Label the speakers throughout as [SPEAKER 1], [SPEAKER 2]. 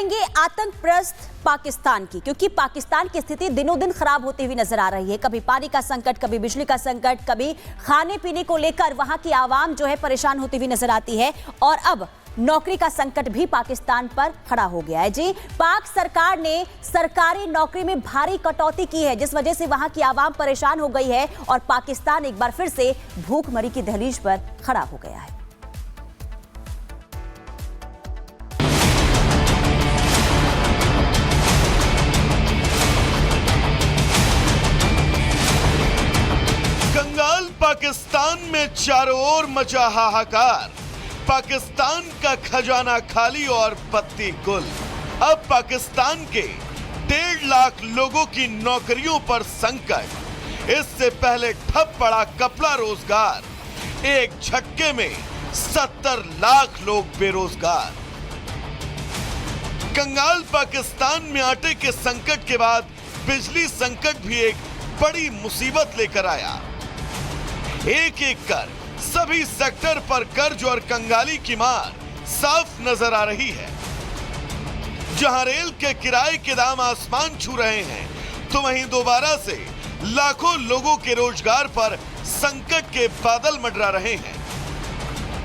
[SPEAKER 1] करेंगे आतंकप्रस्त पाकिस्तान की, क्योंकि पाकिस्तान की स्थिति दिनों दिन खराब होती हुई नजर आ रही है। कभी पानी का संकट, कभी बिजली का संकट, कभी खाने पीने को लेकर वहां की आवाम जो है परेशान होती हुई नजर आती है। और अब नौकरी का संकट भी पाकिस्तान पर खड़ा हो गया है। जी, पाक सरकार ने सरकारी नौकरी में भारी कटौती की है, जिस वजह से वहां की आवाम परेशान हो गई है और पाकिस्तान एक बार फिर से भूखमरी की दहलीज पर खड़ा हो गया है।
[SPEAKER 2] पाकिस्तान में चारों ओर मचा हाहाकार। पाकिस्तान का खजाना खाली और पत्ती गुल। अब पाकिस्तान के 1.5 लाख लोगों की नौकरियों पर संकट। इससे पहले ठप पड़ा कपड़ा रोजगार। एक झटके में 70 लाख लोग बेरोजगार। कंगाल पाकिस्तान में आटे के संकट के बाद बिजली संकट भी एक बड़ी मुसीबत लेकर आया। एक एक कर सभी सेक्टर पर कर्ज और कंगाली की मार साफ नजर आ रही है। जहां रेल के किराए के दाम आसमान छू रहे हैं, तो वहीं दोबारा से लाखों लोगों के रोजगार पर संकट के बादल मंडरा रहे हैं।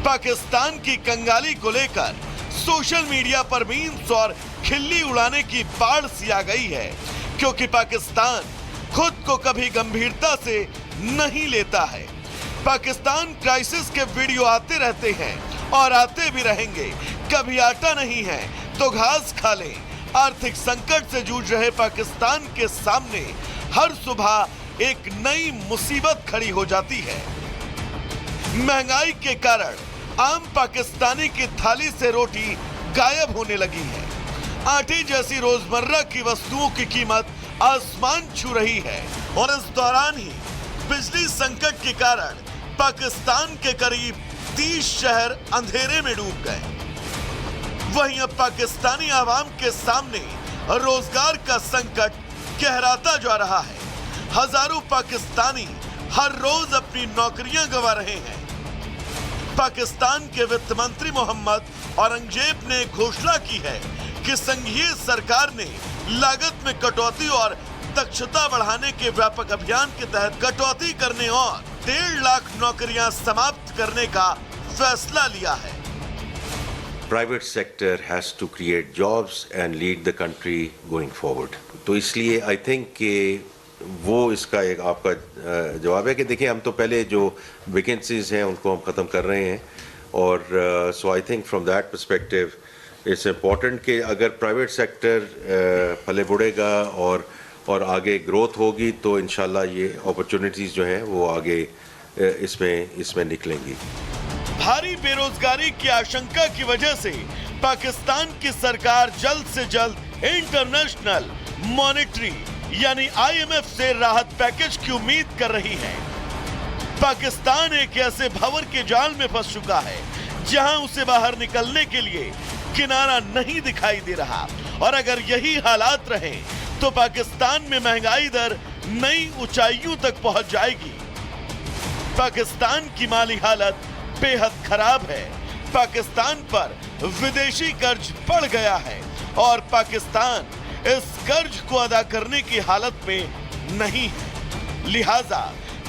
[SPEAKER 2] पाकिस्तान की कंगाली को लेकर सोशल मीडिया पर मीम्स और खिल्ली उड़ाने की बाढ़ सी आ गई है, क्योंकि पाकिस्तान खुद को कभी गंभीरता से नहीं लेता है। पाकिस्तान क्राइसिस के वीडियो आते रहते हैं और आते भी रहेंगे। कभी आटा नहीं है तो घास खा लें। आर्थिक संकट से जूझ रहे पाकिस्तान के सामने हर सुबह एक नई मुसीबत खड़ी हो जाती है। महंगाई के कारण आम पाकिस्तानी की थाली से रोटी गायब होने लगी है। आटे जैसी रोजमर्रा की वस्तुओं की कीमत आसमान छू रही है। और इस दौरान ही बिजली संकट के कारण पाकिस्तान के करीब 30 शहर अंधेरे में डूब गए। वहीं अब पाकिस्तानी आवाम के सामने रोजगार का संकट गहराता जा रहा है। हजारों पाकिस्तानी हर रोज अपनी नौकरियां गंवा रहे हैं। पाकिस्तान के वित्त मंत्री मोहम्मद औरंगजेब ने घोषणा की है कि संघीय सरकार ने लागत में कटौती और दक्षता बढ़ाने के व्यापक अभियान के तहत कटौती करने और 1.5 लाख नौकरियां समाप्त करने का फैसला लिया है।
[SPEAKER 3] Private sector has to create jobs and lead the country going forward. तो इसलिए I think कि वो इसका एक आपका जवाब है कि देखिए, हम तो पहले जो वैकेंसीज हैं उनको हम ख़त्म कर रहे हैं। और so I think from that perspective it's important कि अगर प्राइवेट सेक्टर फले बढ़ेगा और आगे ग्रोथ होगी तो इंशाल्लाह ये अपॉर्चुनिटीज जो हैं वो आगे इसमें निकलेंगी।
[SPEAKER 2] भारी बेरोजगारी की आशंका की वजह से पाकिस्तान की सरकार जल्द से जल्द इंटरनेशनल मॉनेटरी यानी IMF से राहत पैकेज की उम्मीद कर रही है। पाकिस्तान एक ऐसे भंवर के जाल में फंस चुका है जहां उसे बाहर निकलने के लिए किनारा नहीं दिखाई दे रहा। और अगर यही हालात रहे तो पाकिस्तान में महंगाई दर नई ऊंचाइयों तक पहुंच जाएगी। पाकिस्तान की माली हालत बेहद खराब है। पाकिस्तान पर विदेशी कर्ज बढ़ गया है और पाकिस्तान इस कर्ज को अदा करने की हालत में नहीं है। लिहाजा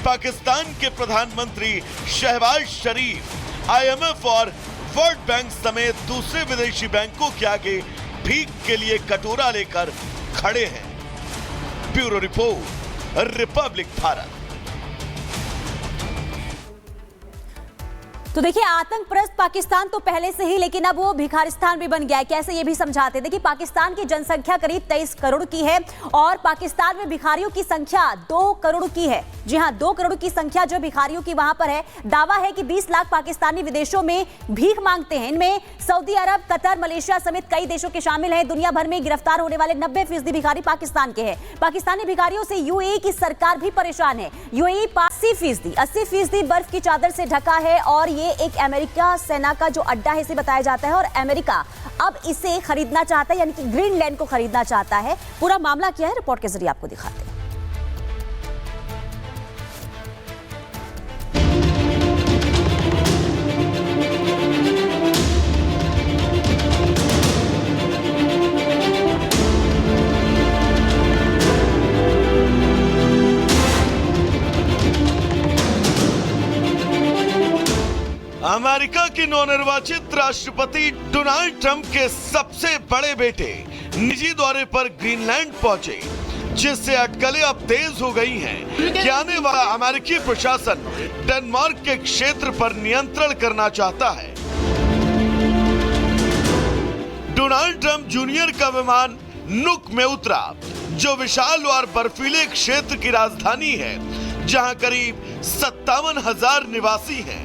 [SPEAKER 2] पाकिस्तान के प्रधानमंत्री शहबाज शरीफ IMF और वर्ल्ड बैंक समेत दूसरे विदेशी बैंकों के आगे भीख के लिए कटोरा लेकर खड़े हैं। Bureau report, Republic Bharat.
[SPEAKER 1] तो देखिए, आतंकप्रस्त पाकिस्तान तो पहले से ही, लेकिन अब वो भिखारिस्तान भी बन गया है। कैसे, ये भी समझाते हैं। देखिए, पाकिस्तान की जनसंख्या करीब 23 करोड़ की है और पाकिस्तान में भिखारियों की संख्या 2 करोड़ की है। जी हां, 2 करोड़ की संख्या जो भिखारियों की वहां पर है। दावा है कि 20 लाख पाकिस्तानी विदेशों में भीख मांगते हैं। इनमें सऊदी अरब, कतर, मलेशिया समेत कई देशों के शामिल हैं। दुनिया भर में गिरफ्तार होने वाले 90% भिखारी पाकिस्तान के हैं। पाकिस्तानी भिखारियों से UAE की सरकार भी परेशान है। UAE 80% बर्फ की चादर से ढका है और ये एक अमेरिका सेना का जो अड्डा है इसे बताया जाता है। और अमेरिका अब इसे खरीदना चाहता है, यानी कि ग्रीनलैंड को खरीदना चाहता है। पूरा मामला क्या है, रिपोर्ट के जरिए आपको दिखाते हैं।
[SPEAKER 2] कि नवनिर्वाचित राष्ट्रपति डोनाल्ड ट्रंप के सबसे बड़े बेटे निजी दौरे पर ग्रीनलैंड पहुंचे, जिससे अटकलें अब तेज हो गई हैं कि आने वाला अमेरिकी प्रशासन डेनमार्क के क्षेत्र पर नियंत्रण करना चाहता है। डोनाल्ड ट्रंप जूनियर का विमान नुक में उतरा, जो विशाल और बर्फीले क्षेत्र की राजधानी है, जहां करीब 57,000 निवासी हैं।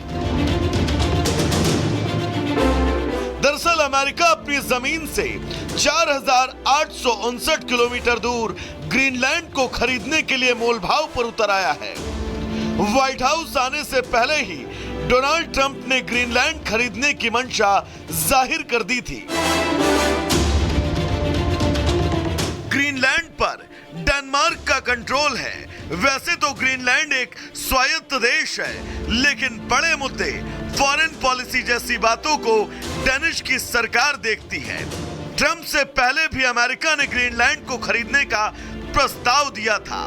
[SPEAKER 2] दरअसल अमेरिका अपनी जमीन से 4,859 किलोमीटर दूर ग्रीनलैंड को खरीदने के लिए मोलभाव पर उतर आया है। व्हाइट हाउस आने से पहले ही डोनाल्ड ट्रंप ने ग्रीनलैंड खरीदने की मंशा जाहिर कर दी थी। ग्रीनलैंड पर डेनमार्क का कंट्रोल है। वैसे तो ग्रीनलैंड एक स्वायत्त देश है, लेकिन बड़े मुद्दे, फॉरेन पॉलिसी जैसी बातों को डेनिश की सरकार देखती है। ट्रंप से पहले भी अमेरिका ने ग्रीनलैंड को खरीदने का प्रस्ताव दिया था।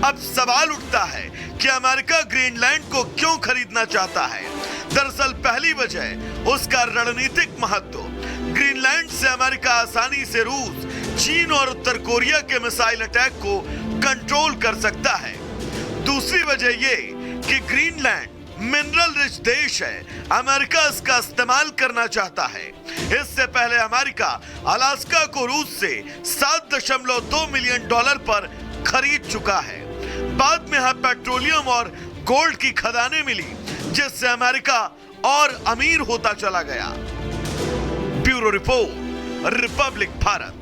[SPEAKER 2] अब सवाल उठता है कि अमेरिका ग्रीनलैंड को क्यों खरीदना चाहता है। दरअसल पहली वजह उसका रणनीतिक महत्व। ग्रीनलैंड से अमेरिका आसानी से रूस, चीन और उत्तर कोरिया के मिसाइल अटैक को कंट्रोल कर सकता है। दूसरी वजह ये कि ग्रीनलैंड मिनरल रिच देश है, अमेरिका इसका इस्तेमाल करना चाहता है। इससे पहले अमेरिका अलास्का को रूस से $7.2 मिलियन पर खरीद चुका है। बाद में यहां पेट्रोलियम और गोल्ड की खदानें मिली, जिससे अमेरिका और अमीर होता चला गया। Bureau report, Republic Bharat.